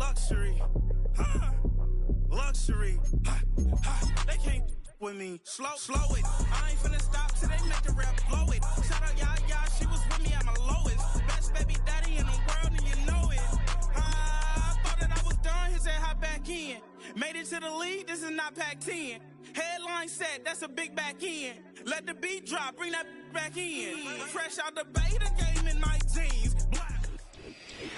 luxury. Luxury. They can't with me. Slow it. I ain't finna stop till they make the rap blow it. Shout out Yaya, she was with me at my lowest. Best baby daddy in the world and you know it. I thought that I was done, he said hop back in. Made it to the league, this is not Pac-10. Headline set, that's a big back end. Let the beat drop, bring that back in. Fresh out the beta game in my jeans.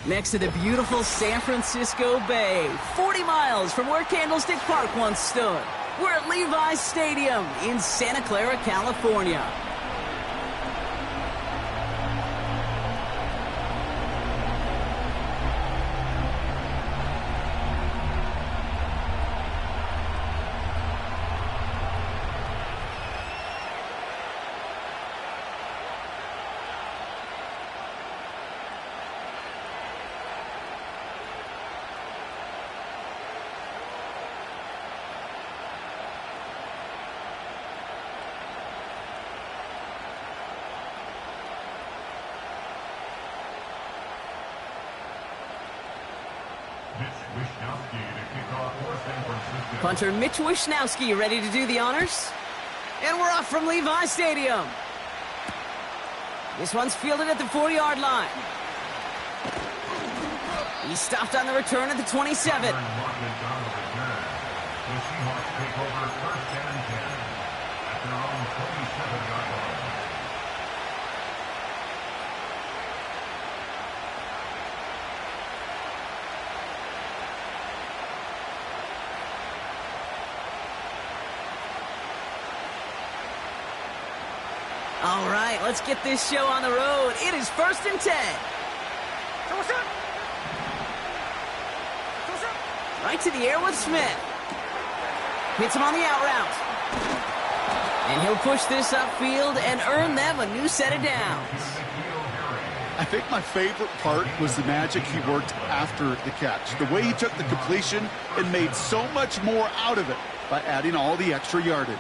Next to the beautiful San Francisco Bay, 40 miles from where Candlestick Park once stood. We're at Levi's Stadium in Santa Clara, California. Punter Mitch Wishnowsky ready to do the honors. And we're off from Levi's Stadium. This one's fielded at the 40-yard line. He stopped on the return at the 27. All right, let's get this show on the road. It is 1st and 10. Right to the air with Smith. Hits him on the out route. And he'll push this upfield and earn them a new set of downs. I think my favorite part was the magic he worked after the catch. The way he took the completion and made so much more out of it by adding all the extra yardage.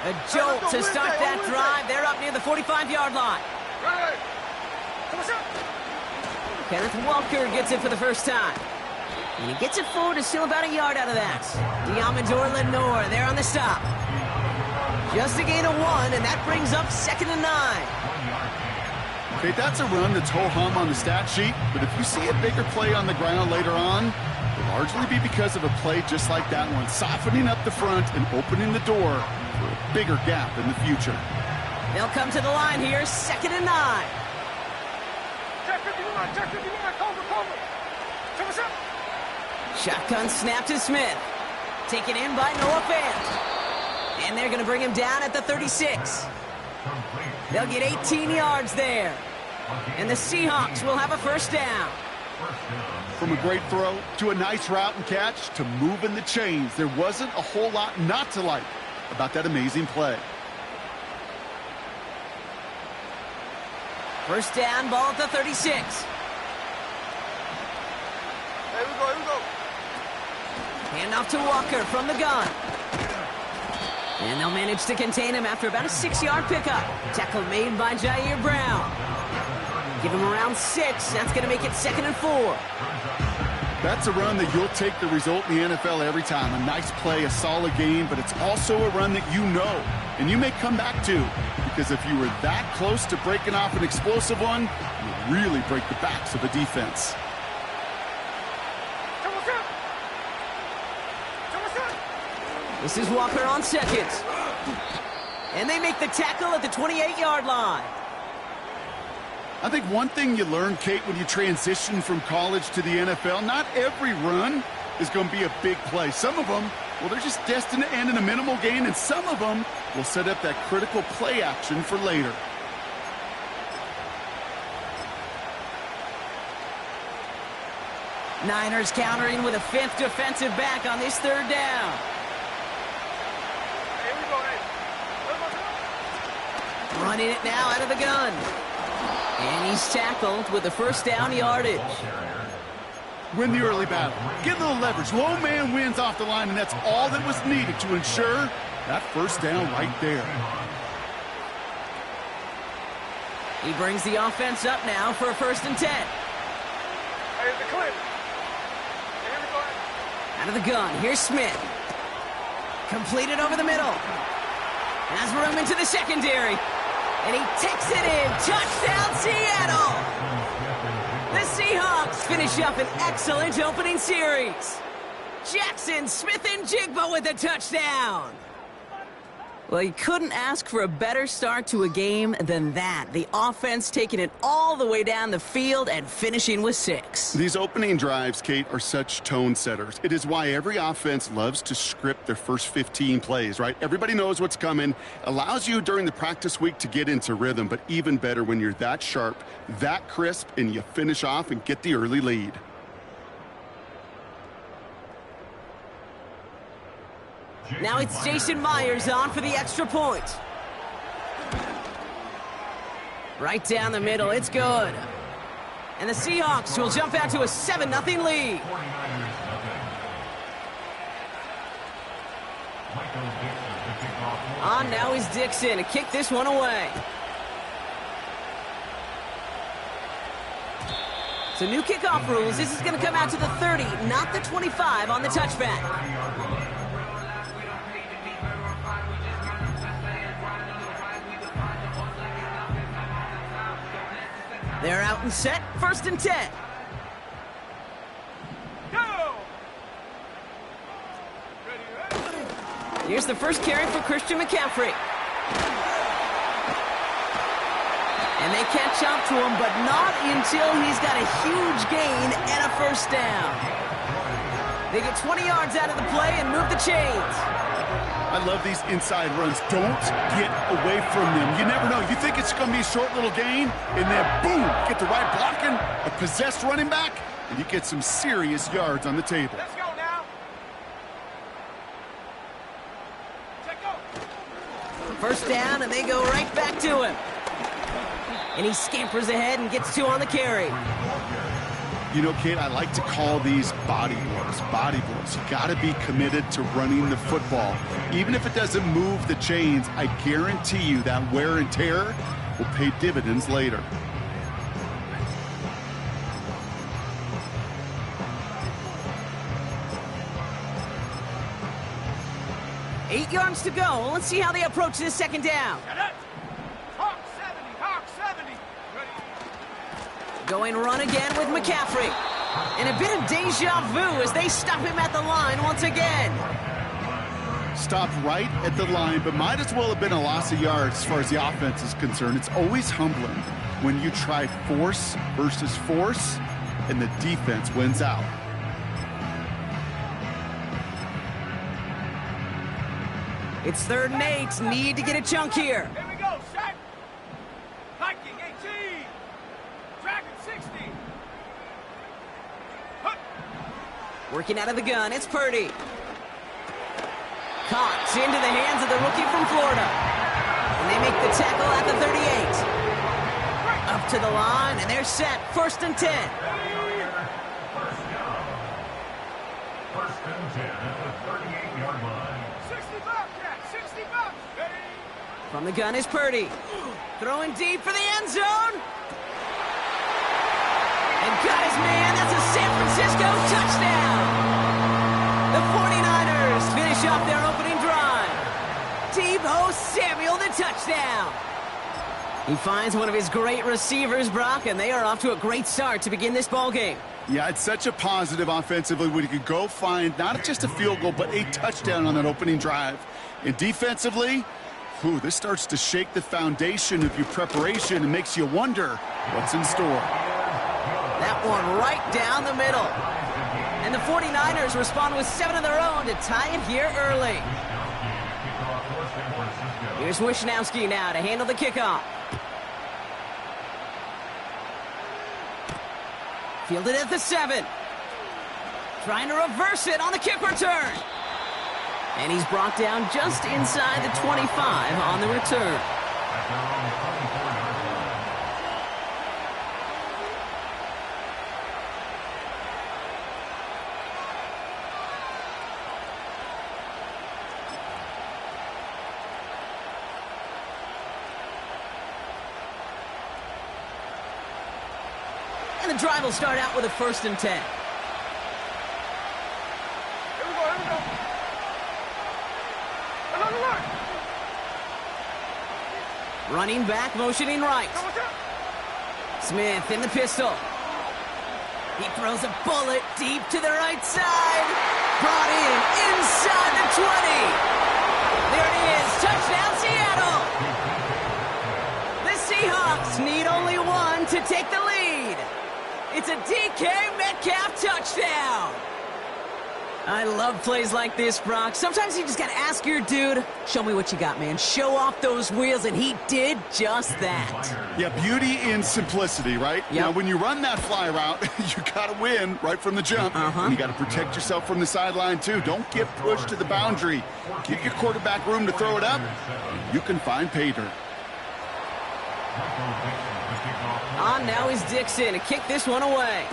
A jolt to start that drive. They're up near the 45-yard line. Kenneth Walker gets it for the first time. And he gets it forward to steal about a yard out of that. Diamador Lenore there on the stop. Just a gain of 1, and that brings up 2nd and 9. Okay, that's a run that's ho-hum on the stat sheet, but if you see a bigger play on the ground later on, it'll largely be because of a play just like that one, softening up the front and opening the door for a bigger gap in the future. They'll come to the line here, 2nd and 9. Shotgun snap to Smith. Taken in by Noah Fant. And they're going to bring him down at the 36. They'll get 18 yards there. And the Seahawks will have a first down. From a great throw to a nice route and catch to moving the chains, there wasn't a whole lot not to like about that amazing play. First down, ball at the 36. Here we go. Hand off to Walker from the gun. And they'll manage to contain him after about a 6-yard pickup. Tackle made by Jair Brown. Give him around 6. That's going to make it 2nd and 4. That's a run that you'll take the result in the NFL every time. A nice play, a solid game, but it's also a run that you know and you may come back to, because if you were that close to breaking off an explosive one, you really break the backs of a defense. This is Walker on 2nd. And they make the tackle at the 28-yard line. I think one thing you learn, Kate, when you transition from college to the NFL, not every run is going to be a big play. Some of them, well, they're just destined to end in a minimal gain, and some of them will set up that critical play action for later. Niners countering with a 5th defensive back on this 3rd down. Running it now out of the gun. And he's tackled with the first down yardage. Win the early battle. Get a little leverage. Low man wins off the line, and that's all that was needed to ensure That first down right there. He brings the offense up now for a 1st and 10. Here's the clip. Out of the gun, here's Smith. Completed over the middle. Has room into the secondary. And he takes it in. Touchdown, Seattle! The Seahawks finish up an excellent opening series. Jackson Smith-Njigba with a touchdown. Well, you couldn't ask for a better start to a game than that. The offense taking it all the way down the field and finishing with 6. These opening drives, Kate, are such tone setters. It is why every offense loves to script their first 15 plays, right? Everybody knows what's coming. Allows you during the practice week to get into rhythm, but even better when you're that sharp, that crisp, and you finish off and get the early lead. Now it's Jason Myers on for the extra point. Right down the middle, it's good. And the Seahawks will jump out to a 7-0 lead. On now is Dixon to kick this one away. So new kickoff rules. This is going to come out to the 30, not the 25 on the touchback. They're out and set, 1st and 10. Go! Here's the first carry for Christian McCaffrey. And they catch up to him, but not until he's got a huge gain and a 1st down. They get 20 yards out of the play and move the chains. I love these inside runs. Don't get away from them. You never know. You think it's going to be a short little gain, and then boom, get the right blocking, a possessed running back, and you get some serious yards on the table. Let's go now. Check go. 1st down, and they go right back to him. And he scampers ahead and gets 2 on the carry. You know, Kate, I like to call these body blows. Body blows. You got to be committed to running the football. Even if it doesn't move the chains, I guarantee you that wear and tear will pay dividends later. Eight yards to go. Let's see how they approach this 2nd down. Hawk 70, Hawk 70. Ready. Going run again with McCaffrey. And a bit of deja vu as they stop him at the line once again. Stopped right at the line, but might as well have been a loss of yards as far as the offense is concerned. It's always humbling when you try force versus force, and the defense wins out. It's 3rd and 8. Need to get a chunk here. Here we go, set. Hiking 18. Dragon 60. Hup. Working out of the gun, it's Purdy. Caught into the hands of the rookie from Florida. And they make the tackle at the 38. Up to the line, and they're set. 1st and 10. First and 10 at the 38-yard line. 60 bucks, Jack. 60 bucks. Ready. From the gun is Purdy. Throwing deep for the end zone. And got his man. That's a San Francisco touchdown. The 49ers finish off their opening drive. Deebo Samuel, the touchdown. He finds one of his great receivers, Brock, and they are off to a great start to begin this ballgame. Yeah, it's such a positive offensively when you could go find not just a field goal, but a touchdown on that opening drive. And defensively, this starts to shake the foundation of your preparation and makes you wonder what's in store. That one right down the middle. And the 49ers respond with 7 of their own to tie it here early. Here's Wishnowski now to handle the kickoff. Fielded at the 7. Trying to reverse it on the kick return. And he's brought down just inside the 25 on the return. the drive will start out with a 1st and 10. Here we go, here we go. Another line. Running back, motioning right. Come on, come. Smith in the pistol. He throws a bullet deep to the right side. Brought in inside the 20. There it is. Touchdown, Seattle. The Seahawks need only one to take the lead. It's a DK Metcalf touchdown. I love plays like this, Brock. Sometimes you just got to ask your dude, show me what you got, man. Show off those wheels, and he did just that. Yeah, beauty in simplicity, right? Yep. Now, when you run that fly route, you got to win right from the jump. And you got to protect yourself from the sideline, too. Don't get pushed to the boundary. Give your quarterback room to throw it up. You can find pay dirt. On now is Dixon to kick this one away.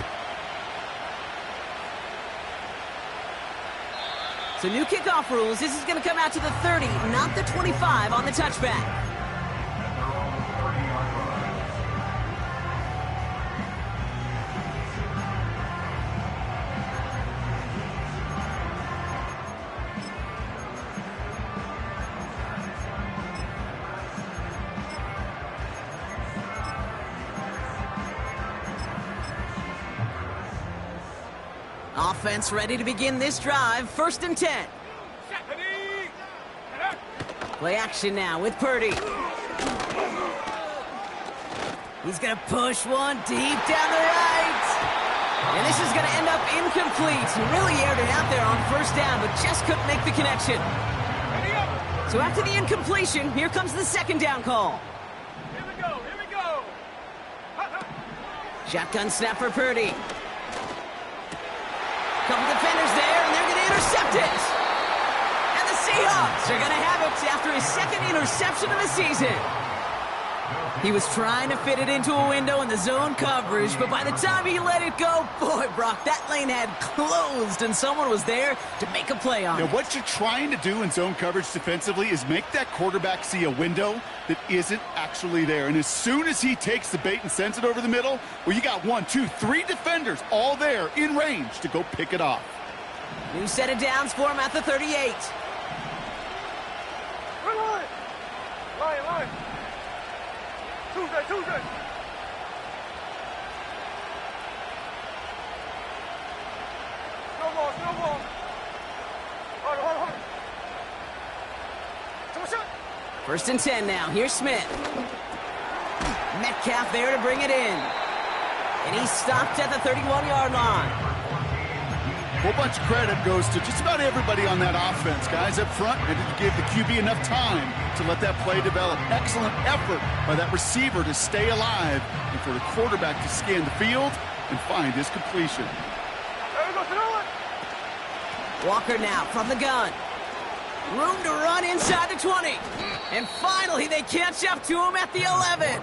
So new kickoff rules. This is going to come out to the 30, not the 25 on the touchback. Offense ready to begin this drive. 1st and 10. Play action now with Purdy. He's going to push one deep down the right. And this is going to end up incomplete. He really aired it out there on 1st down, but just couldn't make the connection. So after the incompletion, here comes the 2nd down call. Here we go, here we go. Shotgun snap for Purdy. Couple defenders there, and they're going to intercept it. And the Seahawks are going to have it after his 2nd interception of the season. He was trying to fit it into a window in the zone coverage, but by the time he let it go, boy, Brock, that lane had closed, and someone was there to make a play on it. Now, what you're trying to do in zone coverage defensively is make that quarterback see a window that isn't actually there. And as soon as he takes the bait and sends it over the middle, well, you got 1, 2, 3 defenders all there in range to go pick it off. New set of downs for him at the 38. Line. Tuesday. Snowball. Hold on. 1st and 10 now. Here's Smith. Metcalf there to bring it in. And he's stopped at the 31-yard line. A whole bunch of credit goes to just about everybody on that offense. Guys up front, they didn't give the QB enough time to let that play develop. Excellent effort by that receiver to stay alive and for the quarterback to scan the field and find his completion. Walker now from the gun. Room to run inside the 20. And finally, they catch up to him at the 11.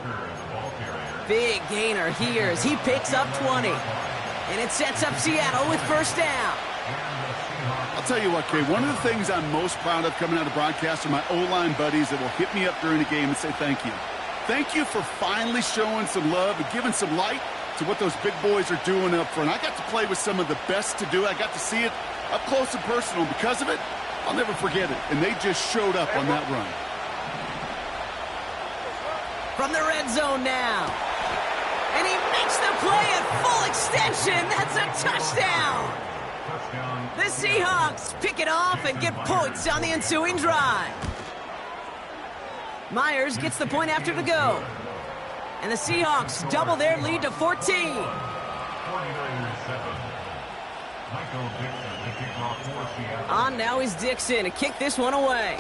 Big gainer here as he picks up 20. And it sets up Seattle with 1st down. I'll tell you what, Kay, one of the things I'm most proud of coming out of broadcast are my O-line buddies that will hit me up during the game and say thank you. Thank you for finally showing some love and giving some light to what those big boys are doing up front. I got to play with some of the best to do it. I got to see it up close and personal. Because of it, I'll never forget it. And they just showed up on that run. From the red zone now. And he makes the play at full extension. That's a touchdown. The Seahawks pick it off and get points on the ensuing drive. Myers gets the point after to go. And the Seahawks double their lead to 14. On now is Dixon to kick this one away.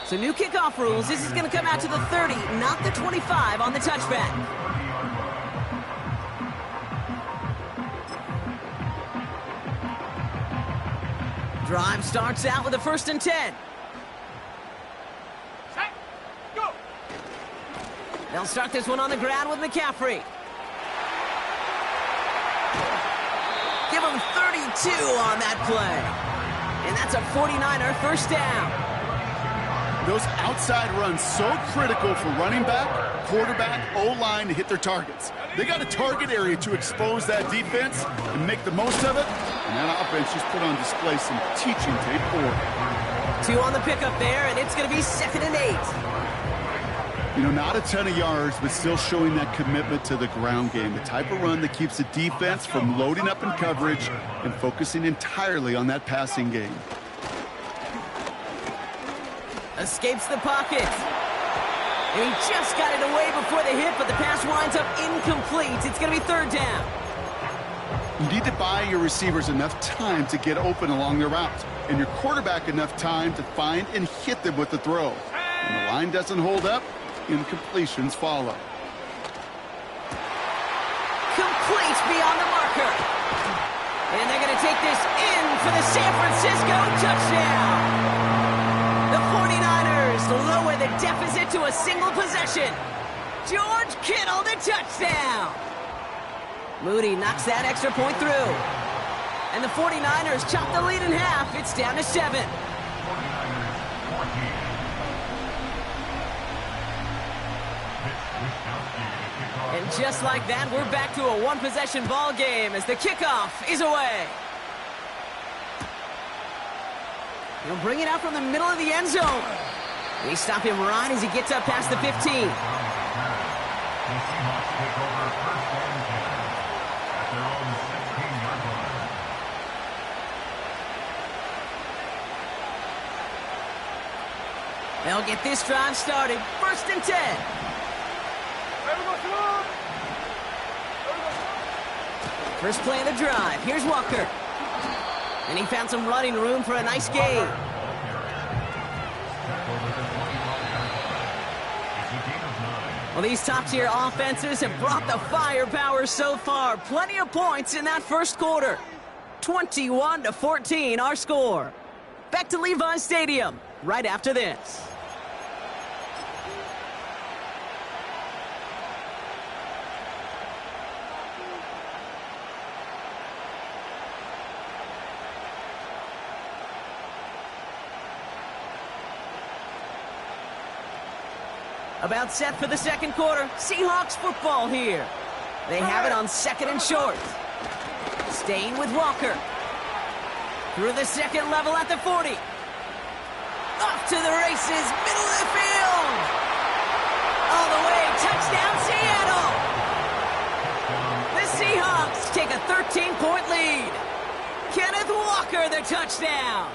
So new kickoff rules. This is going to come out to the 30, not the 25 on the touchback. Drive starts out with a 1st and 10. Set. Go. They'll start this one on the ground with McCaffrey. Give him 32 on that play. And that's a 49er 1st down. Those outside runs so critical for running back, quarterback, O-line to hit their targets. They got a target area to expose that defense and make the most of it. And that offense just put on display some teaching tape for it. 2 on the pickup there, and it's going to be 2nd and 8. You know, not a ton of yards, but still showing that commitment to the ground game. The type of run that keeps the defense from loading up in coverage and focusing entirely on that passing game. Escapes the pocket. And he just got it away before the hit, but the pass winds up incomplete. It's going to be 3rd down. You need to buy your receivers enough time to get open along their routes, and your quarterback enough time to find and hit them with the throw. When the line doesn't hold up, incompletions follow. Complete beyond the marker. And they're going to take this in for the San Francisco touchdown. The 49ers lower the deficit to a single possession. George Kittle, the touchdown. Moody knocks that extra point through. And the 49ers chop the lead in half. It's down to 7. And just like that, we're back to a one-possession ball game as the kickoff is away. He'll bring it out from the middle of the end zone. They stop him right as he gets up past the 15. They'll get this drive started. 1st and 10. First play of the drive. Here's Walker. And he found some running room for a nice gain. Well, these top-tier offenses have brought the firepower so far. Plenty of points in that first quarter. 21-14, our score. Back to Levi's Stadium right after this. About set for the second quarter. Seahawks football here. They have it on 2nd and short. Staying with Walker. Through the second level at the 40. Off to the races, middle of the field. All the way, touchdown Seattle. The Seahawks take a 13-point lead. Kenneth Walker, the touchdown.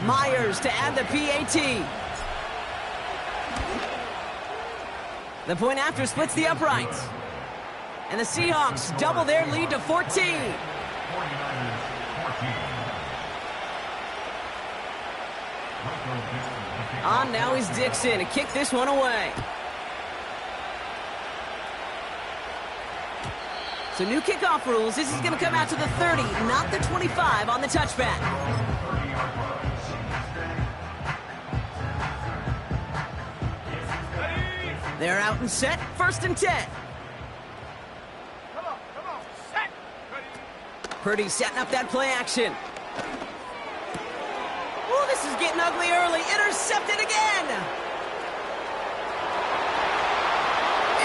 Myers to add the PAT. The point after splits the uprights. And the Seahawks double their lead to 14. On now is Dixon to kick this one away. So new kickoff rules. This is going to come out to the 30, not the 25 on the touchback. They're out and set. 1st and 10. Come on, set. Purdy setting up that play action. Oh, this is getting ugly early. Intercepted again.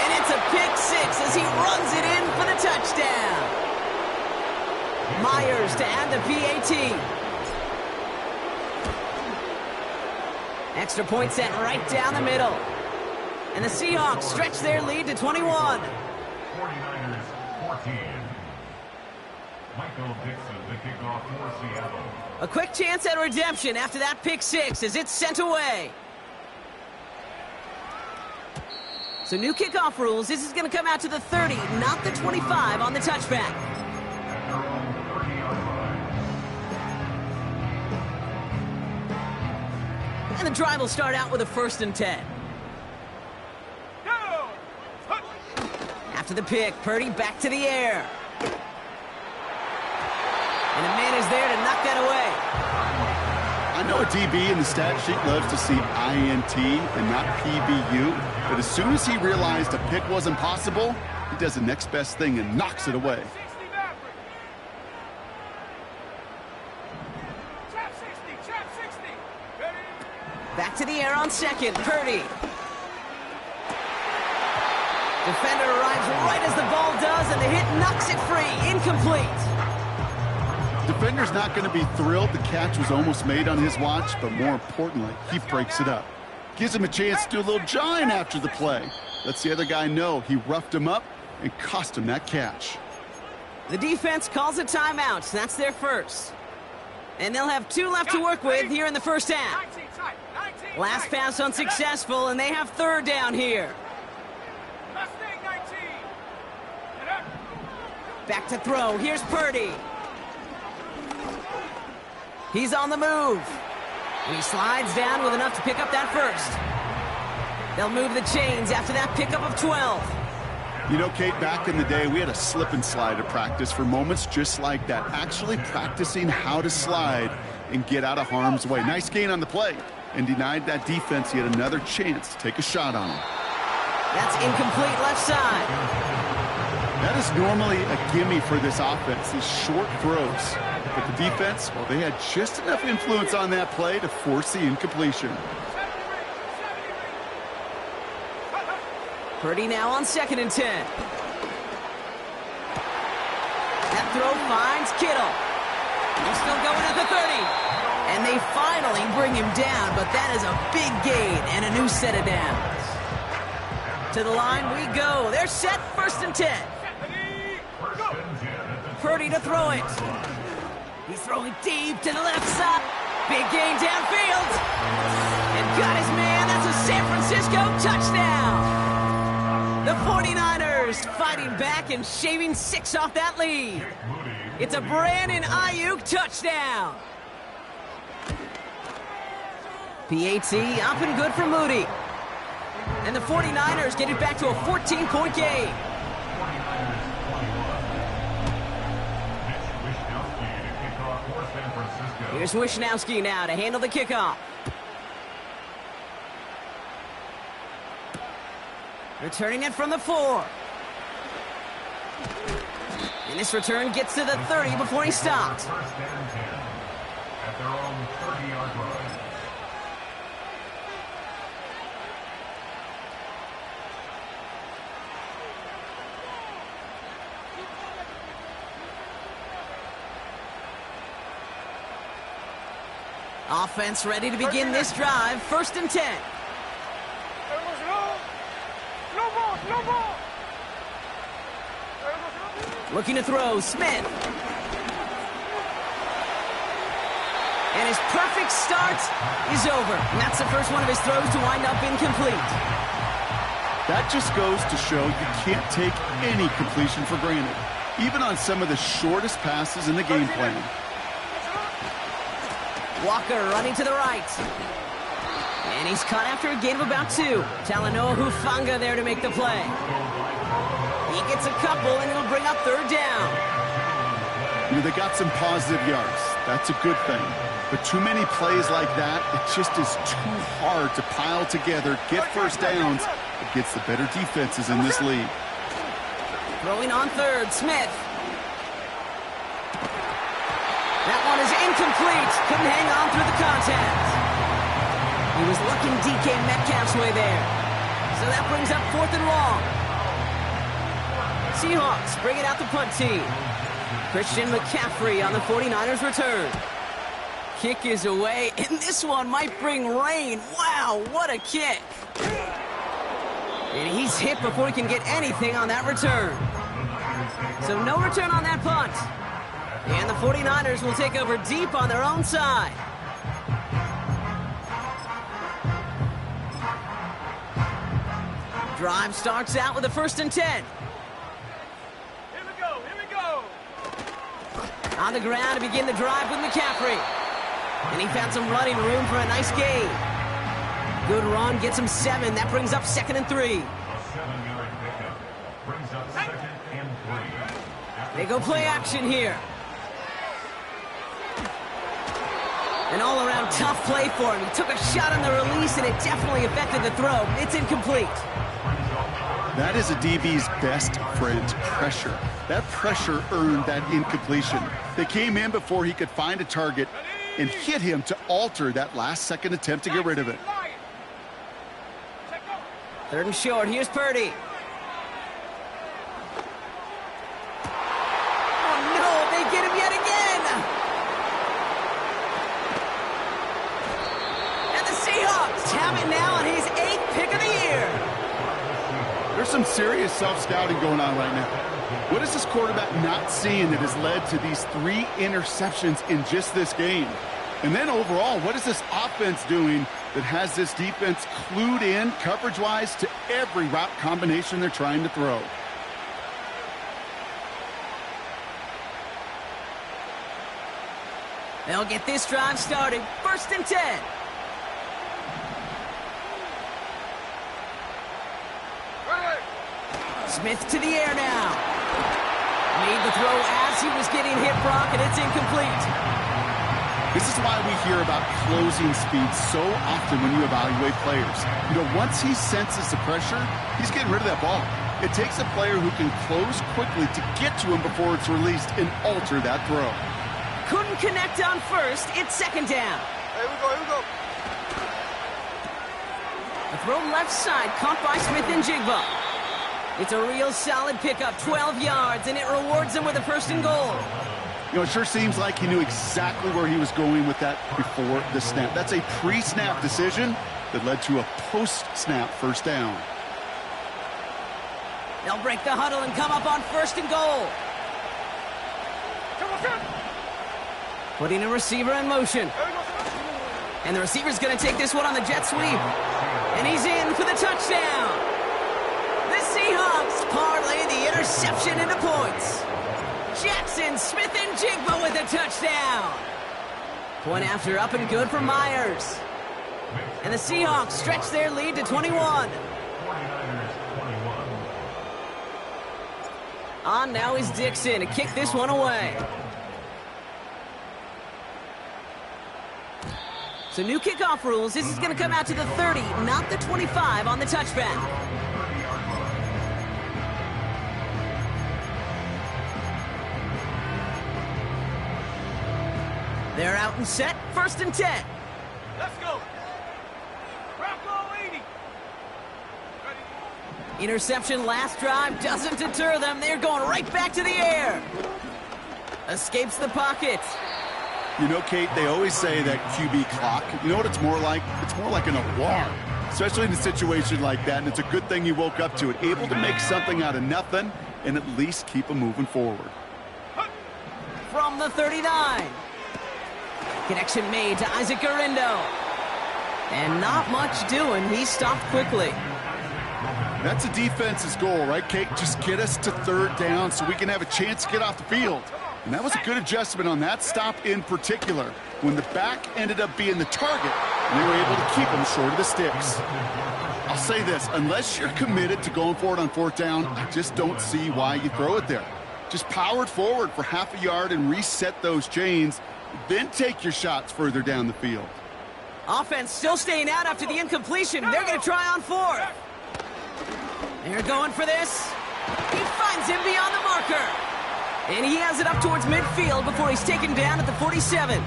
And it's a pick 6 as he runs it in for the touchdown. Myers to add the PAT. Extra point set right down the middle. And the Seahawks stretch their lead to 21. 49ers 14. Michael Dixon, the kickoff for Seattle. A quick chance at redemption after that pick 6 as it's sent away. So new kickoff rules. This is going to come out to the 30, not the 25 on the touchback. And the drive will start out with a 1st and 10. After the pick, Purdy back to the air. And a man is there to knock that away. I know a DB in the stat sheet loves to see INT and not PBU, but as soon as he realized a pick wasn't possible, He does the next best thing and knocks it away. 60 Maverick. Trap 60, trap 60. Ready? Back to the air on second. Purdy. Defender arrives right as the ball does, and the hit knocks it free. Incomplete. Defender's not going to be thrilled the catch was almost made on his watch, but more importantly, he breaks it up. Gives him a chance to do a little jawing after the play. Lets the other guy know he roughed him up and cost him that catch. The defense calls a timeout. That's their first. And they'll have 2 left to work with here in the first half. 19 tight, 19 Last tight. pass unsuccessful, and they have third down here. Mustang 19. Get up. Back to throw. Here's Purdy. He's on the move. And he slides down with enough to pick up that first. They'll move the chains after that pickup of 12. You know, Kate, back in the day, we had a slip and slide at practice for moments just like that. Actually practicing how to slide and get out of harm's way. Nice gain on the play, and denied that defense yet another chance to take a shot on him. That's incomplete left side. That is normally a gimme for this offense, these short throws. But the defense, well, they had just enough influence on that play to force the incompletion. Purdy now on 2nd and 10. That throw finds Kittle. He's still going at the 30. And they finally bring him down, but that is a big gain and a new set of downs. To the line we go. They're set, 1st and 10. Purdy to throw it. He's throwing deep to the left side. Big gain downfield. And got his man. That's a San Francisco touchdown. The 49ers fighting back and shaving 6 off that lead. It's a Brandon Ayuk touchdown. PAT up and good for Moody. And the 49ers get it back to a 14-point game. Here's Wishnowski now to handle the kickoff. Returning it from the 4. And this return gets to the 30 before he stopped. First and 10 at their own 30-yard line. Offense ready to begin this drive. 1st and 10. Looking to throw, Smith. And his perfect start is over. And that's the first one of his throws to wind up incomplete. That just goes to show you can't take any completion for granted, even on some of the shortest passes in the game plan. Walker running to the right. And he's caught after a gain of about 2. Talanoa Hufanga there to make the play. He gets a couple, and it'll bring up 3rd down. You know, they got some positive yards. That's a good thing. But too many plays like that, it just is too hard to pile together, get first downs against the better defenses in this league. Throwing on 3rd, Smith. That one is incomplete. Couldn't hang on through the contact. He was looking DK Metcalf's way there. So that brings up 4th and long. Seahawks bring it out the punt team. Christian McCaffrey on the 49ers return. Kick is away, and this one might bring rain. Wow, what a kick. And he's hit before he can get anything on that return. So no return on that punt. And the 49ers will take over deep on their own side. Drive starts out with a 1st and 10. Here we go, here we go. On the ground to begin the drive with McCaffrey. And he found some running room for a nice gain. Good run, gets him 7. That brings up 2nd and 3. A 7-yard pickup brings up 2nd and 3. They go play action here. An all-around tough play for him. He took a shot on the release, and it definitely affected the throw. It's incomplete. That is a DB's best friend, pressure. That pressure earned that incompletion. They came in before he could find a target and hit him to alter that last-second attempt to get rid of it. 3rd and short. Here's Purdy. Oh, no. They get him yet again. And the Seahawks have it now on his 8th pick of the year. There's some serious self-scouting going on right now. What is this quarterback not seeing that has led to these 3 interceptions in just this game? And then overall, what is this offense doing that has this defense clued in coverage-wise to every route combination they're trying to throw? They'll get this drive started. 1st and 10. Smith to the air now. Made the throw as he was getting hit, Brock, and it's incomplete. This is why we hear about closing speed so often when you evaluate players. You know, once he senses the pressure, he's getting rid of that ball. It takes a player who can close quickly to get to him before it's released and alter that throw. Couldn't connect on 1st. It's 2nd down. Here we go. A throw left side, caught by Smith and Jigba. It's a real solid pickup, 12 yards, and it rewards him with a 1st and goal. You know, it sure seems like he knew exactly where he was going with that before the snap. That's a pre-snap decision that led to a post-snap 1st down. They'll break the huddle and come up on 1st and goal. Putting a receiver in motion. And the receiver's going to take this one on the jet sweep. And he's in for the touchdown. The Seahawks parlay the interception into points. Jackson, Smith, and Jigba with a touchdown. Point after up and good for Myers. And the Seahawks stretch their lead to 21. On now is Dixon to kick this one away. So new kickoff rules. This is going to come out to the 30, not the 25 on the touchback. They're out and set. 1st and 10. Let's go. Bronco 80. Ready. Interception last drive doesn't deter them. They're going right back to the air. Escapes the pocket. You know, Kate, they always say that QB clock. You know what it's more like? It's more like an alarm, especially in a situation like that. And it's a good thing you woke up to it, able to make something out of nothing and at least keep them moving forward. From the 39. Connection made to Isaac Garindo. And not much doing. He stopped quickly. That's a defense's goal, right, Kate? Just get us to 3rd down so we can have a chance to get off the field. And that was a good adjustment on that stop in particular, when the back ended up being the target, and they were able to keep him short of the sticks. I'll say this, unless you're committed to going for it on 4th down, I just don't see why you throw it there. Just power it forward for half a yard and reset those chains, then take your shots further down the field. Offense still staying out after the incompletion. They're going to try on 4th. They're going for this. He finds him beyond the marker. And he has it up towards midfield before he's taken down at the 47.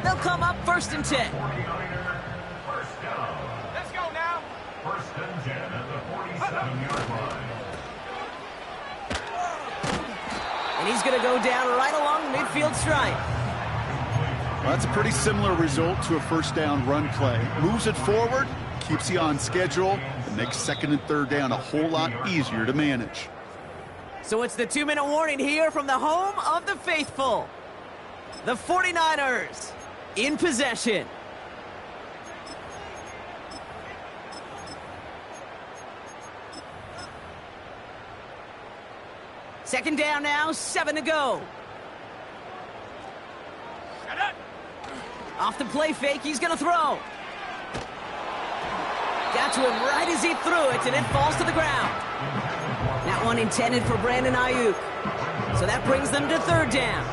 They'll come up 1st and 10. Let's go now. 1st and 10 at the 47-yard line. And he's going to go down right along the midfield stripe. Well, that's a pretty similar result to a 1st down run play. Moves it forward, keeps you on schedule, and makes 2nd and 3rd down a whole lot easier to manage. So it's the 2-minute warning here from the home of the faithful. The 49ers in possession. Second down now, 7 to go. Off the play fake, he's going to throw. Got to him right as he threw it, and it falls to the ground. That one intended for Brandon Ayuk. So that brings them to 3rd down.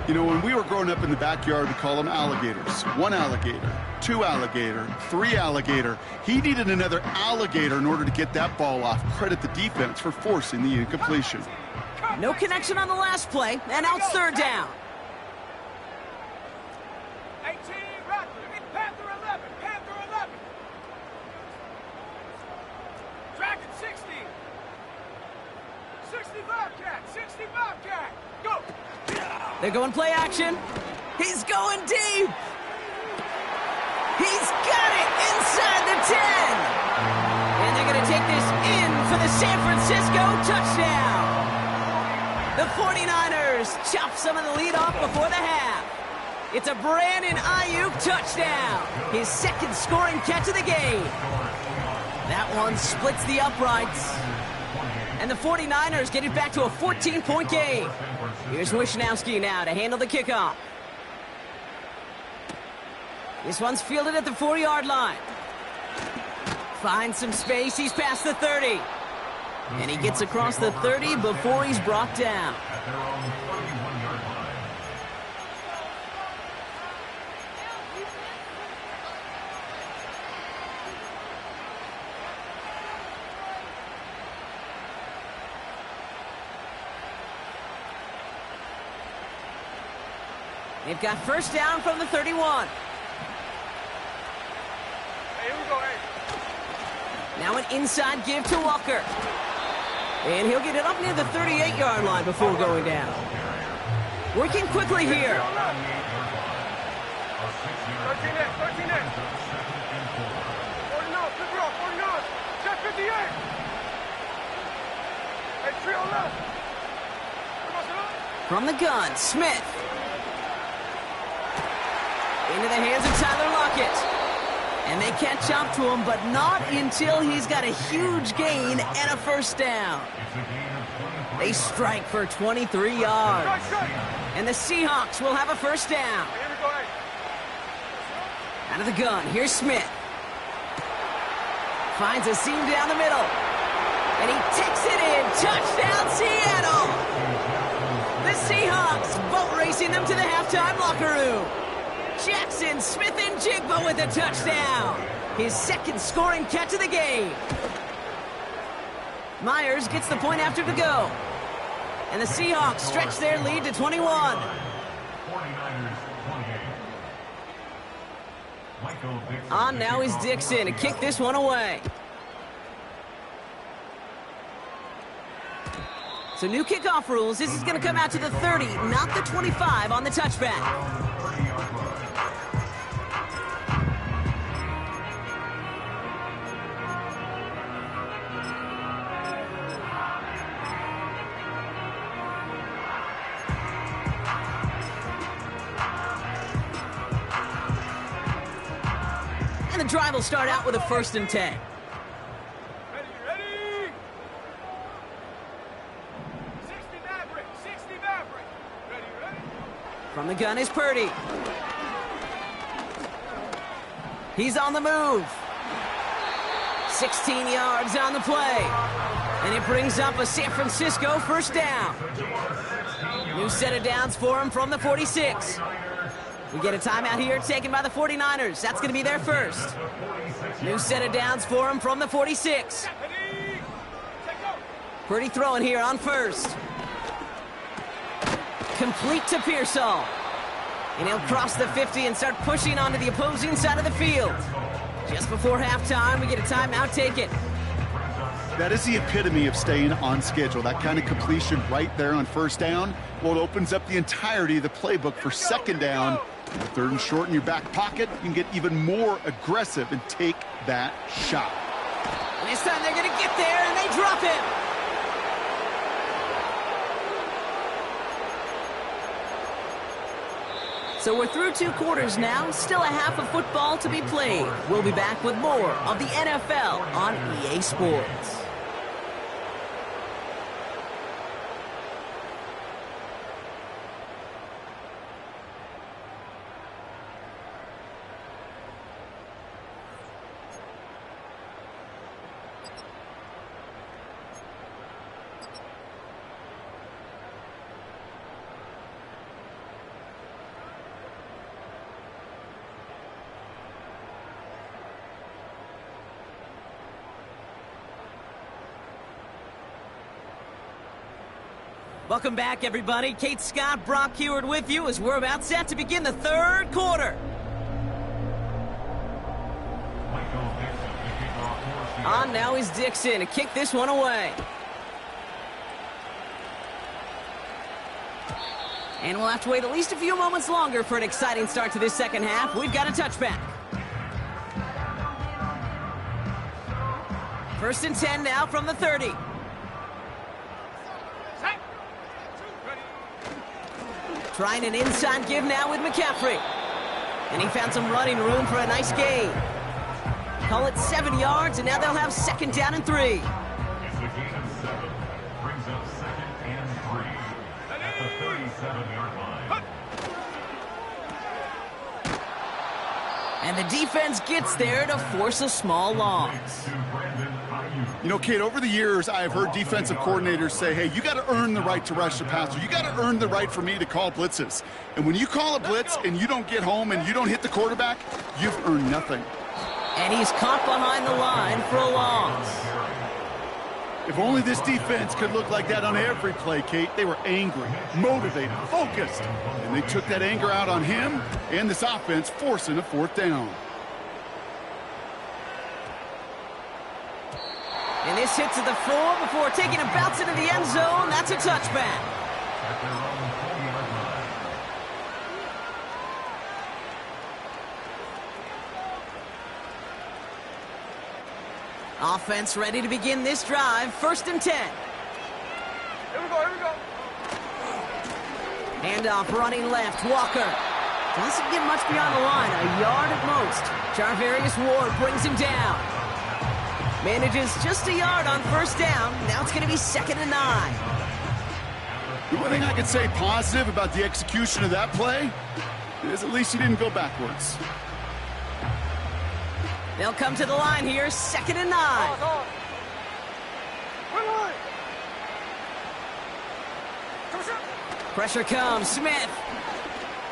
You know, when we were growing up in the backyard, we call them alligators. 1 alligator, 2 alligator, 3 alligator. He needed another alligator in order to get that ball off. Credit the defense for forcing the incompletion. No connection on the last play, and now it's third down. 18, Raptor, Panther 11, Panther 11. Dragon 60. 60 Bobcat, 60 Bobcat. Go. They're going play action. He's going deep. He's got it inside the 10. And they're going to take this in for the San Francisco touchdown. The 49ers chop some of the lead off before the half. It's a Brandon Ayuk touchdown. His second scoring catch of the game. That one splits the uprights. And the 49ers get it back to a 14-point game. Here's Wishnowski now to handle the kickoff. This one's fielded at the 4-yard line. Finds some space. He's past the 30. And he gets across the 30 before he's brought down. At their own 31-yard line. They've got first down from the 31. Hey, here we go, hey. Now an inside give to Walker. And he'll get it up near the 38-yard line before going down. Working quickly here. 13 X, 13 X. 49, flip it off, 49. Check 58. Hey, 3 on left. From the gun, Smith. Into the hands of Tyler Lockett. And they catch up to him, but not until he's got a huge gain and a first down. They strike for 23 yards. And the Seahawks will have a first down. Here we go, hey. Out of the gun, here's Smith. Finds a seam down the middle. And he takes it in. Touchdown, Seattle! The Seahawks boat racing them to the halftime locker room. Jackson Smith-Njigba with a touchdown. His second scoring catch of the game. Myers gets the point after to go. And the Seahawks stretch their lead to 21. 49ers 28. On now is Dixon to kick this one away. So new kickoff rules. This is going to come out to the 30, not the 25 on the touchback. And the drive will start out with a 1st and 10. Ready. 60 Maverick, 60 Maverick. Ready. From the gun is Purdy. He's on the move. 16 yards on the play. And it brings up a San Francisco first down. New set of downs for him from the 46. We get a timeout here taken by the 49ers. That's going to be their first. New set of downs for him from the 46. Purdy throwing here on first. Complete to Pearsall. And he'll cross the 50 and start pushing onto the opposing side of the field. Just before halftime, we get a timeout taken. That is the epitome of staying on schedule. That kind of completion right there on first down. Well, it opens up the entirety of the playbook for second down. With 3rd and short in your back pocket, you can get even more aggressive and take that shot. And this time they're going to get there, and they drop him. So we're through 2 quarters now. Still a half of football to be played. We'll be back with more of the NFL on EA Sports. Welcome back, everybody. Kate Scott, Brock Heward with you as we're about set to begin the third quarter. On now is Dixon to kick this one away. And we'll have to wait at least a few moments longer for an exciting start to this second half. We've got a touchback. 1st and 10 now from the 30. Trying an inside give now with McCaffrey. And he found some running room for a nice gain. Call it 7 yards, and now they'll have 2nd down and 3. It's a gain of 7. Brings up 2nd and 3 at the 37-yard line. And the defense gets there to force a small loss. You know, Kate, over the years, I have heard defensive coordinators say, hey, you got to earn the right to rush the passer. You got to earn the right for me to call blitzes. And when you call a blitz and you don't get home and you don't hit the quarterback, you've earned nothing. And he's caught behind the line for a loss. If only this defense could look like that on every play, Kate. They were angry, motivated, focused. And they took that anger out on him and this offense, forcing a 4th down. And this hits at the 4 before taking a bounce into the end zone. That's a touchback. At their own 40-yard line. Offense ready to begin this drive. 1st and 10. Here we go, here we go. Handoff running left. Walker doesn't get much beyond the line. A yard at most. Charvarius Ward brings him down. Manages just a yard on 1st down. Now it's going to be 2nd and 9. The one thing I could say positive about the execution of that play is at least he didn't go backwards. They'll come to the line here. 2nd and 9. Pressure comes. Smith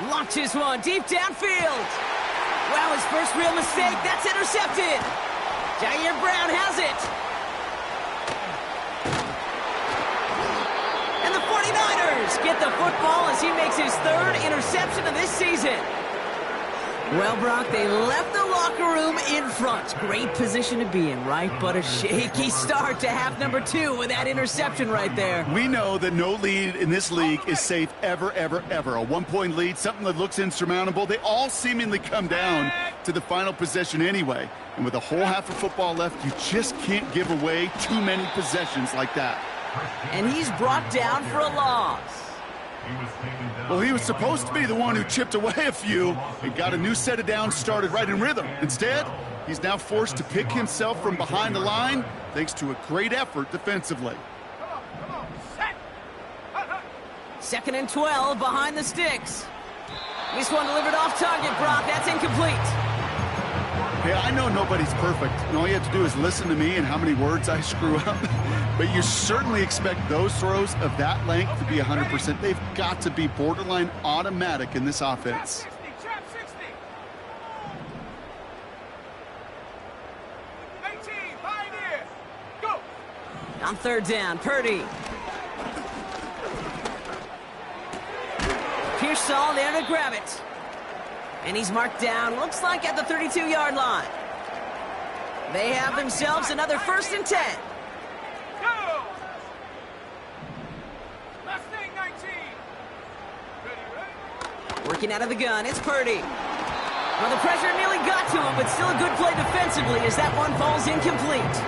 launches one deep downfield. Wow, his first real mistake. That's intercepted. Jair Brown has it. And the 49ers get the football as he makes his 3rd interception of this season. Well, Brock, they left the locker room in front. Great position to be in, right? But a shaky start to half number 2 with that interception right there. We know that no lead in this league is safe ever, ever, ever. A 1-point lead, something that looks insurmountable. They all seemingly come down to the final possession anyway. And with a whole half of football left, you just can't give away too many possessions like that. And he's brought down for a loss. Well, he was supposed to be the one who chipped away a few and got a new set of downs started right in rhythm. Instead, he's now forced to pick himself from behind the line thanks to a great effort defensively. Come on, set. 2nd and 12 behind the sticks. This one delivered off target, Brock. That's incomplete. Hey, I know nobody's perfect, and all you have to do is listen to me and how many words I screw up. But you certainly expect those throws of that length to be 100%. They've got to be borderline automatic in this offense. Trap 60. 18, Pioneer. Go. On 3rd down, Purdy. Pearsall there to grab it. And he's marked down, looks like at the 32-yard line. They have themselves another 1st and 10. Go. Mustang 19. Ready. Working out of the gun, it's Purdy. Well, the pressure nearly got to him, but still a good play defensively as that one falls incomplete.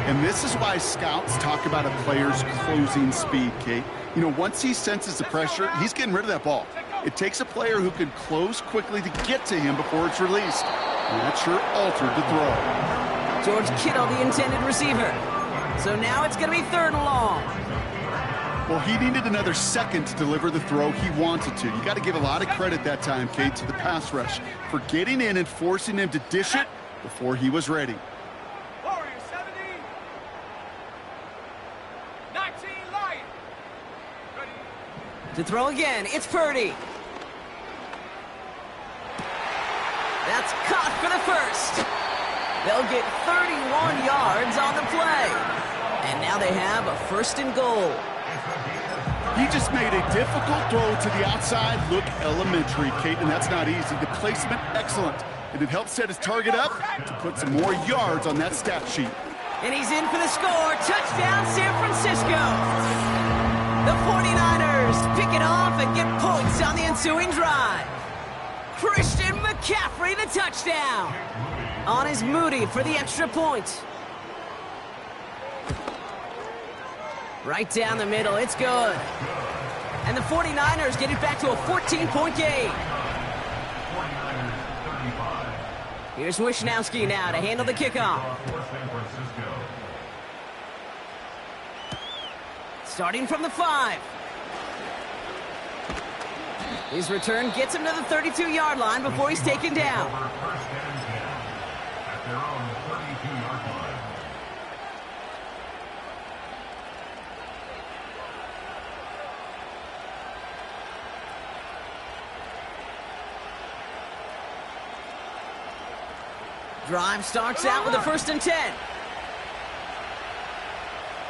And this is why scouts talk about a player's closing speed, Kate. You know, once he senses the pressure, he's getting rid of that ball. It takes a player who can close quickly to get to him before it's released. And that sure altered the throw. George Kittle, the intended receiver. So now it's going to be 3rd and long. Well, he needed another second to deliver the throw he wanted to. You got to give a lot of credit that time, Kate, to the pass rush for getting in and forcing him to dish it before he was ready. Warrior 70. 19, Lion. Ready. To throw again, it's Purdy. That's caught for the 1st. They'll get 31 yards on the play. And now they have a 1st and goal. He just made a difficult throw to the outside look elementary, Kate, and that's not easy. The placement, excellent. And it helped set his target up to put some more yards on that stat sheet. And he's in for the score. Touchdown, San Francisco. The 49ers pick it off and get points on the ensuing drive. Christian McCaffrey, the touchdown. On is Moody for the extra point. Right down the middle, it's good. And the 49ers get it back to a 14-point game. Here's Wishnowski now to handle the kickoff. Starting from the 5. His return gets him to the 32-yard line before he's taken down. Drive starts out with a 1st and 10.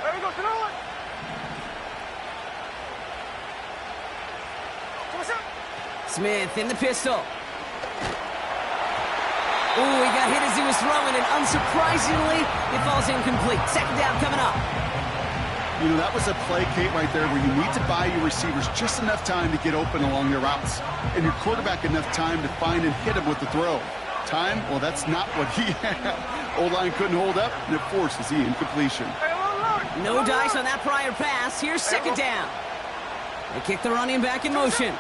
There we go, throw it. Smith in the pistol. Ooh, he got hit as he was throwing, and unsurprisingly, it falls incomplete. 2nd down coming up. You know, that was a play, Kate, right there where you need to buy your receivers just enough time to get open along their routes, and your quarterback enough time to find and hit him with the throw. Time? Well, that's not what he had. O-line couldn't hold up, and it forces the incompletion. No dice on that prior pass. Here's 2nd down. They kick the running back in motion.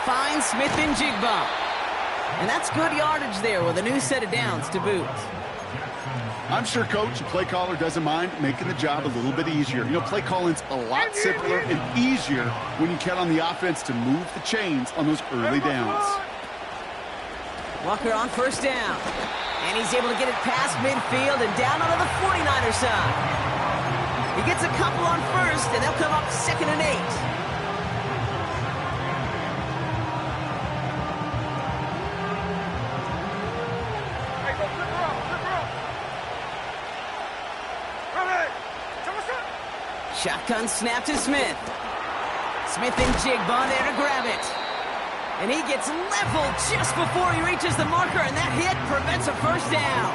Finds Smith and Jigba. And that's good yardage there with a new set of downs to boot. I'm sure coach and play caller doesn't mind making the job a little bit easier. You know, play calling's a lot simpler and easier when you count on the offense to move the chains on those early downs. Walker on 1st down. And he's able to get it past midfield and down onto the 49er side. He gets a couple on 1st, and they'll come up 2nd and 8. Shotgun snap to Smith. Smith and Jigba there to grab it. And he gets leveled just before he reaches the marker, and that hit prevents a 1st down.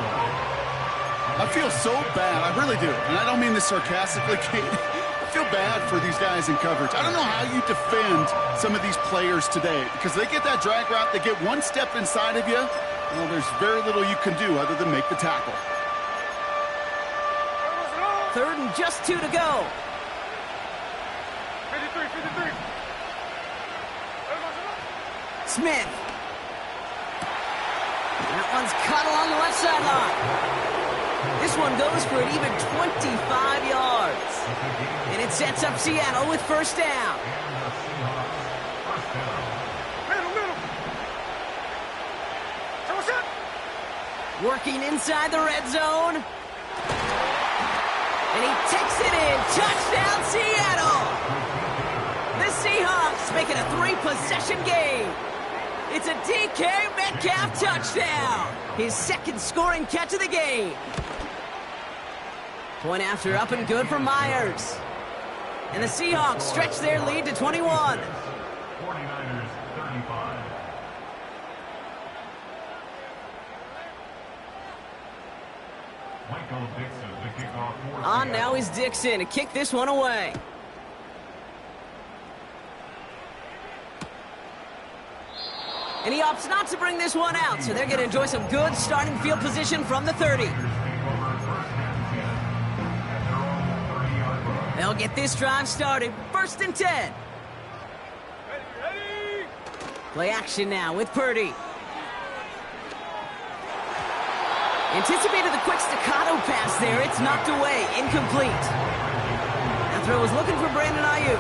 I feel so bad. I really do. And I don't mean this sarcastically, Kate. I feel bad for these guys in coverage. I don't know how you defend some of these players today, because they get that drag route, they get one step inside of you. Well, there's very little you can do other than make the tackle. 3rd and just 2 to go. 53. Smith. That one's caught along the left sideline. This one goes for an even 25 yards. And it sets up Seattle with 1st down. Working inside the red zone. And he takes it in. Touchdown, Seattle! The Seahawks make it a 3-possession game. It's a DK Metcalf touchdown. His 2nd scoring catch of the game. Point after up and good for Myers. And the Seahawks stretch their lead to 21. 49ers 35. Michael Dixon to kick off for On Seattle. now is Dixon to kick this one away. And he opts not to bring this one out, so they're going to enjoy some good starting field position from the 30. They'll get this drive started. 1st and 10. Ready. Play action now with Purdy. Anticipated the quick staccato pass there. It's knocked away. Incomplete. That throw was looking for Brandon Ayuk.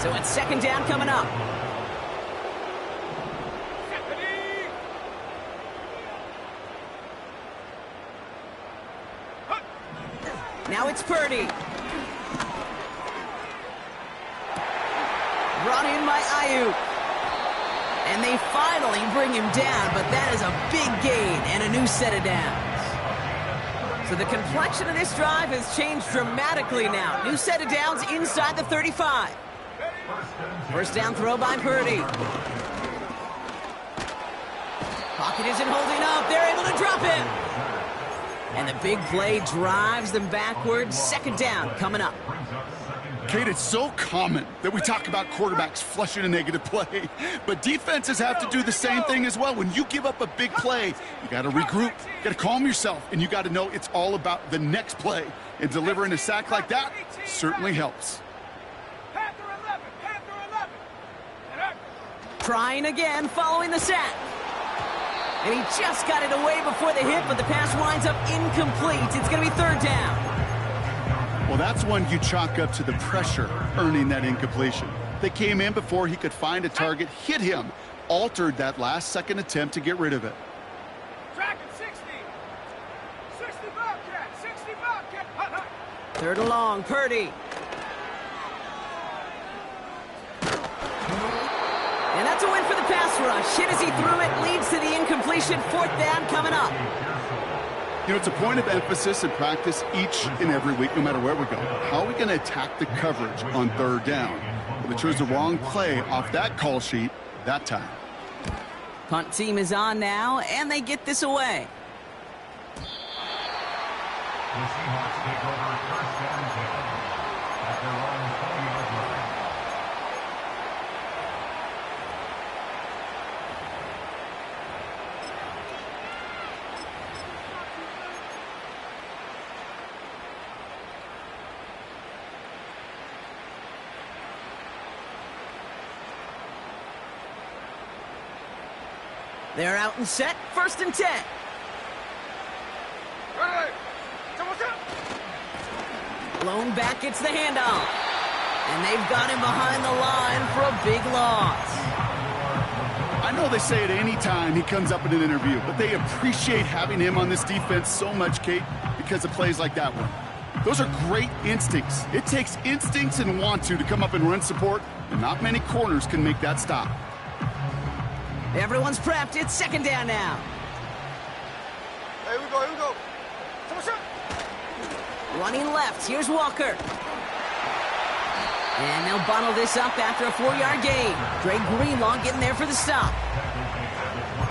So it's 2nd down coming up. Now it's Purdy. Brought in by Ayuk. And they finally bring him down, but that is a big gain and a new set of downs. So the complexion of this drive has changed dramatically now. New set of downs inside the 35. First down throw by Purdy. Pocket isn't holding up. They're able to drop him. And the big play drives them backwards. Second down coming up. Kate, it's so common that we talk about quarterbacks flushing a negative play, but defenses have to do the same thing as well. When you give up a big play, you got to regroup, you got to calm yourself, and you got to know it's all about the next play. And delivering a sack like that certainly helps. Trying again following the sack. And he just got it away before the hit, but the pass winds up incomplete. It's going to be third down. Well, that's one you chalk up to the pressure earning that incompletion. They came in before he could find a target, hit him, altered that last-second attempt to get rid of it. Tracking 60. 60 Bobcat. 60 Bobcat. Third and long, Purdy. And that's a win for the pass rush. Hit as he threw it, leads to the incompletion. Fourth down coming up. You know, it's a point of emphasis in practice each and every week, no matter where we go. How are we going to attack the coverage on third down? Well, they chose the wrong play off that call sheet that time. Punt team is on now, and they get this away. The Seahawks take over first down 10 at their own 20-yard line. They're out and set, first and 10. Blown back, gets the handoff. And they've got him behind the line for a big loss. I know they say it any time he comes up in an interview, but they appreciate having him on this defense so much, Kate, because of plays like that one. Those are great instincts. It takes instincts and want to come up and run support, and not many corners can make that stop. Everyone's prepped. It's second down now. Here we go. Here we go. Running left. Here's Walker. And they'll bottle this up after a 4-yard gain. Dre Greenlaw getting there for the stop.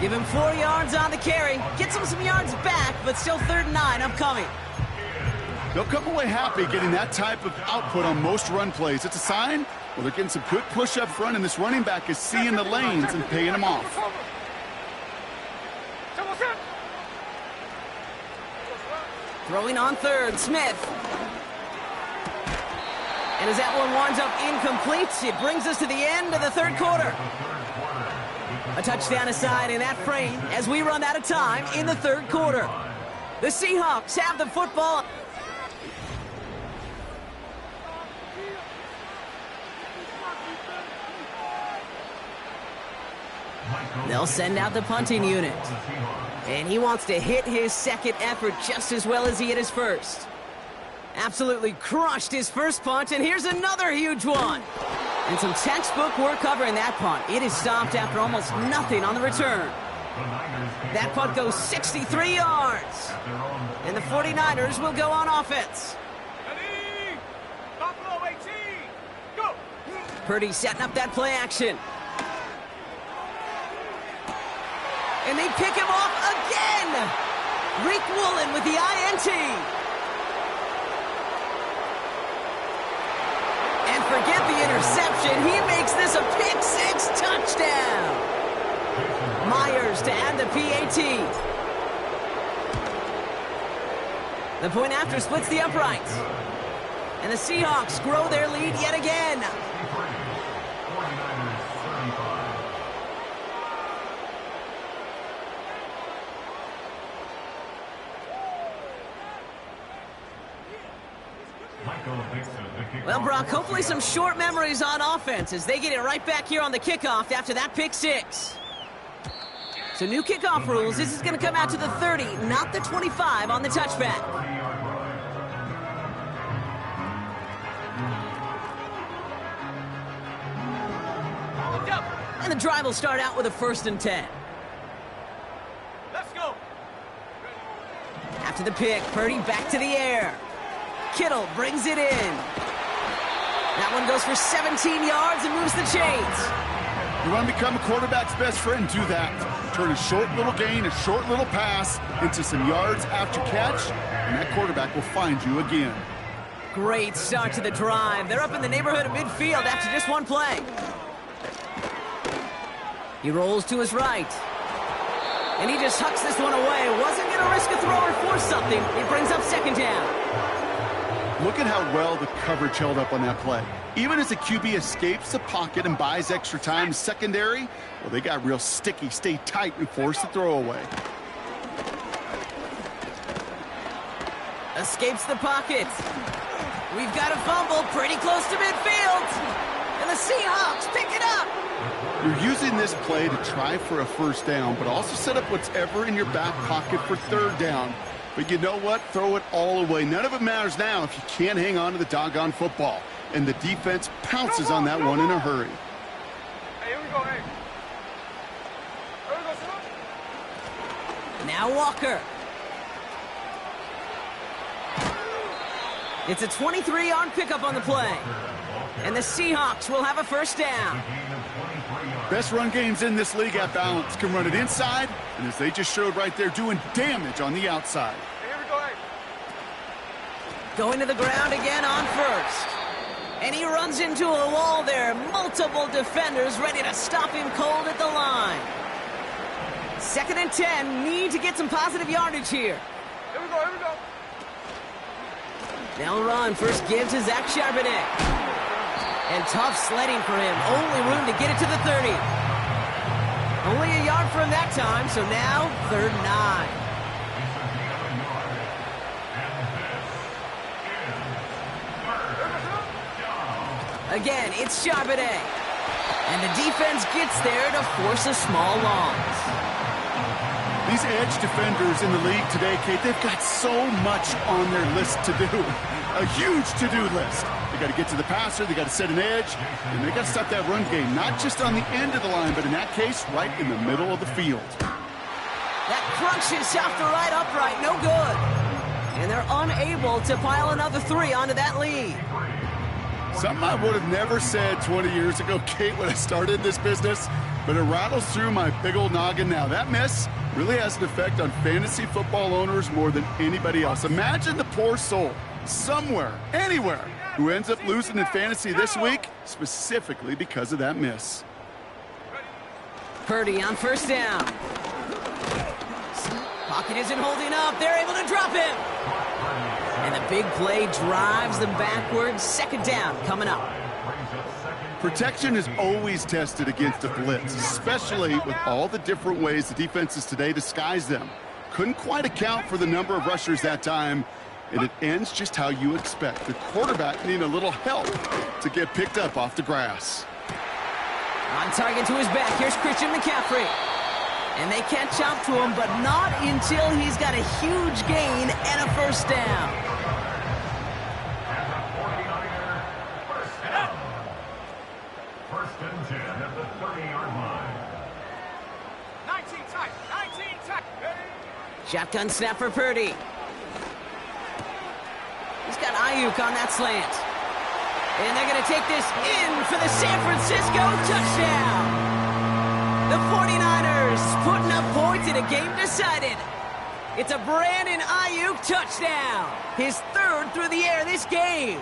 Give him 4 yards on the carry. Gets him some yards back, but still 3rd and 9 upcoming. They'll come away happy getting that type of output on most run plays. It's a sign. Well, they're getting some quick push up front, and this running back is seeing the lanes and paying them off. Throwing on third, Smith. And as that one winds up incomplete, it brings us to the end of the third quarter. A touchdown aside in that frame as we run out of time in the third quarter. The Seahawks have the football. They'll send out the punting unit. And he wants to hit his second effort just as well as he hit his first. Absolutely crushed his first punt, and here's another huge one. And some textbook work covering that punt. It is stopped after almost nothing on the return. That punt goes 63 yards. And the 49ers will go on offense. Purdy setting up that play action. And they pick him off again. Rick Woolen with the INT. And forget the interception. He makes this a pick-6 touchdown. Myers to add the PAT. The point after splits the uprights. And the Seahawks grow their lead yet again. Well, Brock, hopefully some short memories on offense as they get it right back here on the kickoff after that pick-6. So new kickoff rules. This is going to come out to the 30, not the 25 on the touchback. And the drive will start out with a 1st and 10. Let's go. After the pick, Purdy back to the air. Kittle brings it in. That one goes for 17 yards and moves the chains. You want to become a quarterback's best friend, do that. Turn a short little gain, a short little pass into some yards after catch, and that quarterback will find you again. Great start to the drive. They're up in the neighborhood of midfield after just one play. He rolls to his right. And he just hucks this one away. Wasn't going to risk a throw or force something. It brings up second down. Look at how well the coverage held up on that play. Even as the QB escapes the pocket and buys extra time secondary, well, they got real sticky, stay tight, and force the throw away. Escapes the pocket. We've got a fumble pretty close to midfield. And the Seahawks pick it up. You're using this play to try for a first down, but also set up whatever in your back pocket for third down. But you know what? Throw it all away. None of it matters now if you can't hang on to the doggone football. And the defense pounces on that one in a hurry. Hey, here we go, hey. Here we go, Now Walker. It's a 23-yard pickup on the play. And the Seahawks will have a first down. Best run games in this league at balance. Can run it inside, and as they just showed right there, doing damage on the outside. Hey, here we go, hey. Going to the ground again on first. And he runs into a wall there. Multiple defenders ready to stop him cold at the line. 2nd and 10. Need to get some positive yardage here. Here we go, here we go. They'll run. First give to Zach Charbonnet. And tough sledding for him. Only room to get it to the 30. Only a yard for him that time, so now 3rd and 9. Again, it's Charbonnet. And the defense gets there to force a small loss. These edge defenders in the league today, Kate, they've got so much on their list to do. A huge to-do list. They got to get to the passer, they got to set an edge, and they got to stop that run game, not just on the end of the line, but in that case, right in the middle of the field. That crunches off the right upright, no good. And they're unable to pile another 3 onto that lead. Something I would have never said 20 years ago, Kate, when I started this business, but it rattles through my big old noggin now. That miss really has an effect on fantasy football owners more than anybody else. Imagine the poor soul somewhere, anywhere, who ends up losing in fantasy this week, specifically because of that miss. Purdy on first down. Pocket isn't holding up. They're able to drop him. And the big play drives them backwards. 2nd down coming up. Protection is always tested against a blitz, especially with all the different ways the defenses today disguise them. Couldn't quite account for the number of rushers that time, and it ends just how you expect. The quarterback needing a little help to get picked up off the grass. On target to his back, here's Christian McCaffrey. And they catch up to him, but not until he's got a huge gain and a first down. First and 10 at the 30-yard line. 19 tight, 19 tight. Shotgun snap for Purdy. He's got Ayuk on that slant. And they're going to take this in for the San Francisco touchdown. The 49ers putting up points in a game decided. It's a Brandon Ayuk touchdown. His 3rd through the air this game.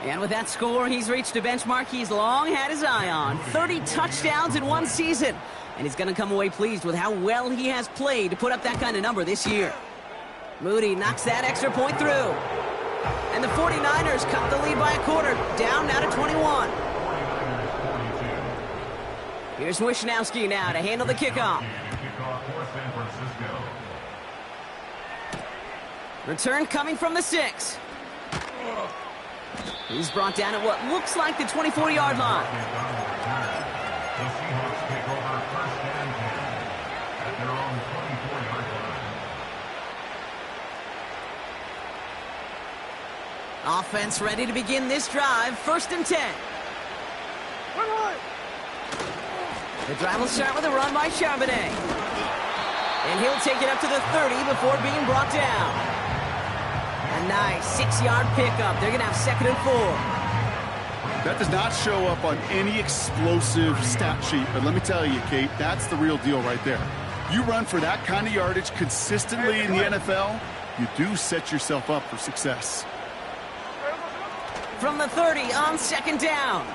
And with that score, he's reached a benchmark he's long had his eye on. 30 touchdowns in one season. And he's going to come away pleased with how well he has played to put up that kind of number this year. Moody knocks that extra point through. And the 49ers cut the lead by a quarter, down now to 21. Here's Wishnowski now to handle the kickoff. Return coming from the 6. He's brought down at what looks like the 24-yard line. The Seahawks take over 1st and 10 at their own 24-yard line. Offense ready to begin this drive. 1st and 10. The drive will start with a run by Charbonnet. And he'll take it up to the 30 before being brought down. A nice 6-yard pickup. They're going to have 2nd and 4. That does not show up on any explosive stat sheet, but let me tell you, Kate, that's the real deal right there. You run for that kind of yardage consistently in the NFL, you do set yourself up for success. From the 30 on 2nd down.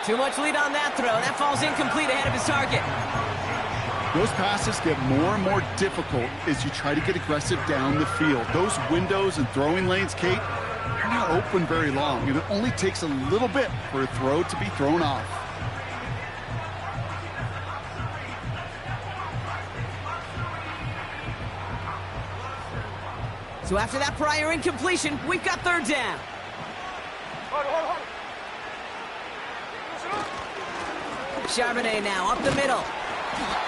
Too much lead on that throw. That falls incomplete ahead of his target. Those passes get more and more difficult as you try to get aggressive down the field. Those windows and throwing lanes, Kate, they're not open very long, and it only takes a little bit for a throw to be thrown off. So after that prior incompletion, we've got 3rd down. Charbonnet now up the middle.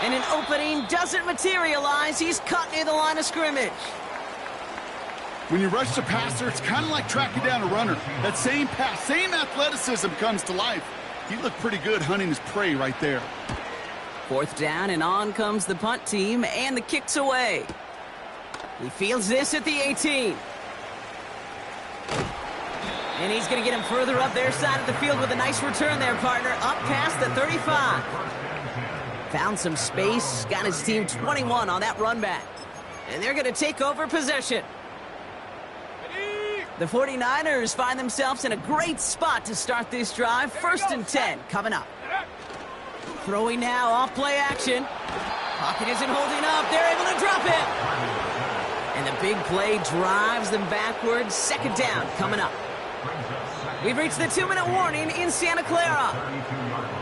And an opening doesn't materialize. He's cut near the line of scrimmage. When you rush the passer, it's kind of like tracking down a runner. That same pass, same athleticism comes to life. He looked pretty good hunting his prey right there. 4th down, and on comes the punt team, and the kick's away. He fields this at the 18. And he's going to get him further up their side of the field with a nice return there, partner, up past the 35. Found some space, got his team 21 on that run back. And they're going to take over possession. The 49ers find themselves in a great spot to start this drive. 1st and 10 coming up. Throwing now off play action. Pocket isn't holding up. They're able to drop him. And the big play drives them backwards. 2nd down coming up. We've reached the 2-minute warning in Santa Clara.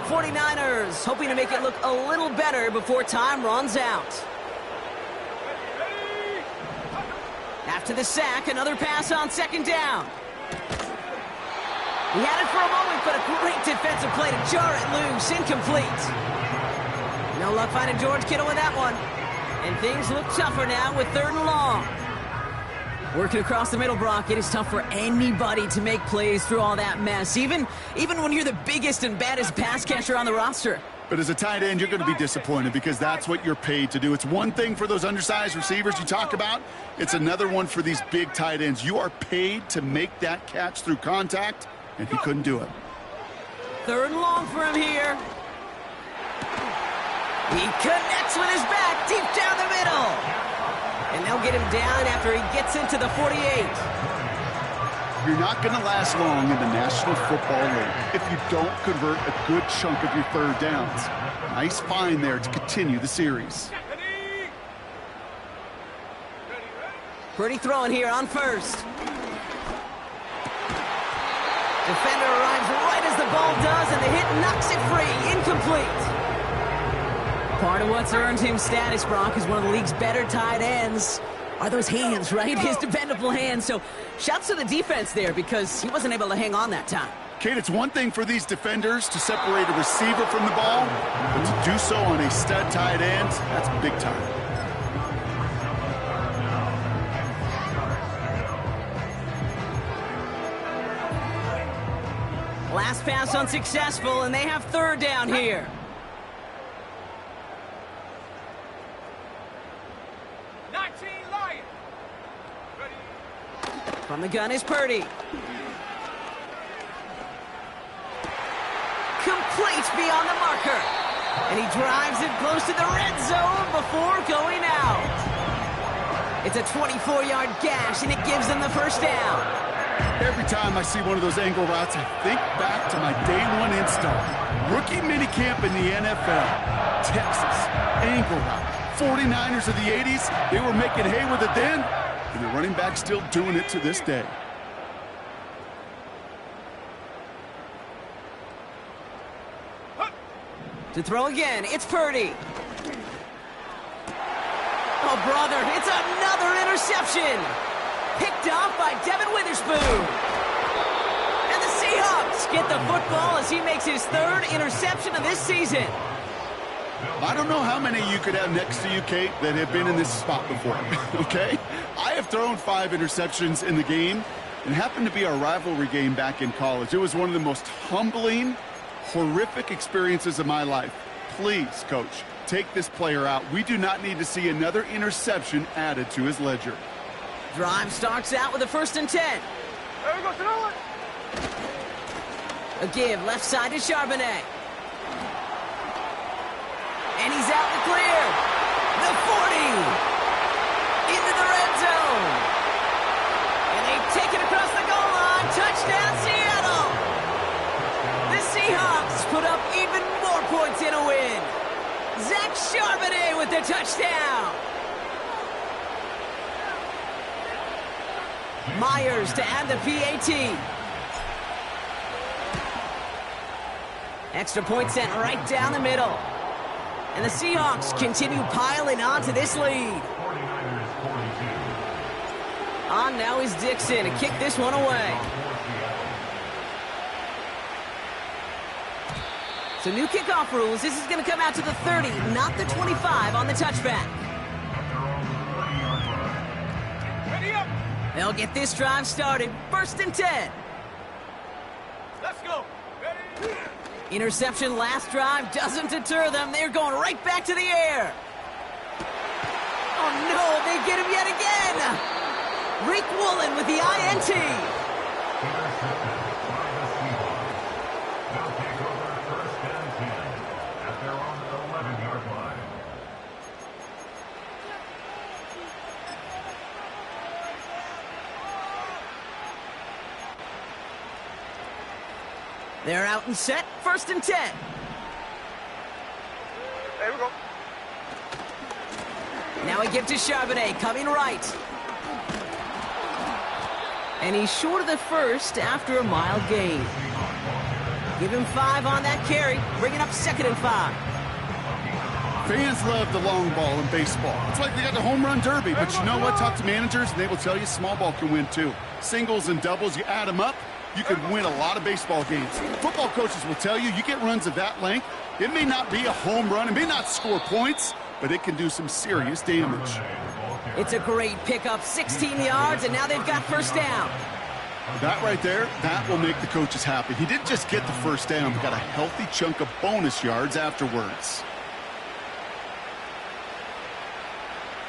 49ers hoping to make it look a little better before time runs out. After the sack, another pass on 2nd down. He had it for a moment, but a great defensive play to jar it loose. Incomplete. No luck finding George Kittle with that one. And things look tougher now with 3rd and long. Working across the middle, Brock, it is tough for anybody to make plays through all that mess, even when you're the biggest and baddest pass catcher on the roster. But as a tight end, you're going to be disappointed because that's what you're paid to do. It's one thing for those undersized receivers you talk about. It's another one for these big tight ends. You are paid to make that catch through contact, and he couldn't do it. 3rd and long for him here. He connects with his back deep down the middle. And they'll get him down after he gets into the 48. You're not going to last long in the National Football League if you don't convert a good chunk of your 3rd downs. Nice find there to continue the series. Pretty throwing here on 1st. Defender arrives right as the ball does, and the hit knocks it free. Incomplete. Part of what's earned him status, Brock, is one of the league's better tight ends. Are those hands, right? His dependable hands. So shouts to the defense there because he wasn't able to hang on that time. Kate, it's one thing for these defenders to separate a receiver from the ball, but to do so on a stud tight end, that's big time. Last pass unsuccessful, and they have 3rd down here. From the gun is Purdy. Complete beyond the marker. And he drives it close to the red zone before going out. It's a 24-yard gash, and it gives them the 1st down. Every time I see one of those angle routes, I think back to my day 1 install. Rookie minicamp in the NFL. Texas, angle route. 49ers of the 80s, they were making hay with it then. And the running back still doing it to this day. To throw again, it's Purdy. Oh, brother, it's another interception. Picked off by Devin Witherspoon. And the Seahawks get the football as he makes his 3rd interception of this season. I don't know how many you could have next to you, Kate, that have been in this spot before, okay? I have thrown 5 interceptions in the game, and happened to be our rivalry game back in college. It was one of the most humbling, horrific experiences of my life. Please, Coach, take this player out. We do not need to see another interception added to his ledger. Drive starts out with a 1st and 10. There we go, throw it. A give left side to Charbonnet. And he's out the clear. The 40. Into the red zone. And they take it across the goal line. Touchdown, Seattle. The Seahawks put up even more points in a win. Zach Charbonnet with the touchdown. Myers to add the PAT. Extra point sent right down the middle. And the Seahawks continue piling on to this lead. 49ers 42. On now is Dixon to kick this one away. So new kickoff rules. This is going to come out to the 30, not the 25 on the touchback. Ready up. They'll get this drive started. 1st and 10. Let's go. Ready. Interception last drive doesn't deter them. They're going right back to the air. Oh no, they get him yet again. Rick Woolen with the INT. Intercepted by the Seahawks. They'll take over 1st and 10 at their own 11-yard line. They're out and set. 1st and 10. There we go. Now a give to Charbonnet, coming right. And he's short of the 1st after a mild gain. Give him 5 on that carry, bringing up 2nd and 5. Fans love the long ball in baseball. It's like they got the home run derby, but you know what? Talk to managers, and they will tell you small ball can win too. Singles and doubles, you add them up, you can win a lot of baseball games. Football coaches will tell you, you get runs of that length, it may not be a home run, it may not score points, but it can do some serious damage. It's a great pickup, 16 yards, and now they've got 1st down. That right there, that will make the coaches happy. He didn't just get the 1st down, but got a healthy chunk of bonus yards afterwards.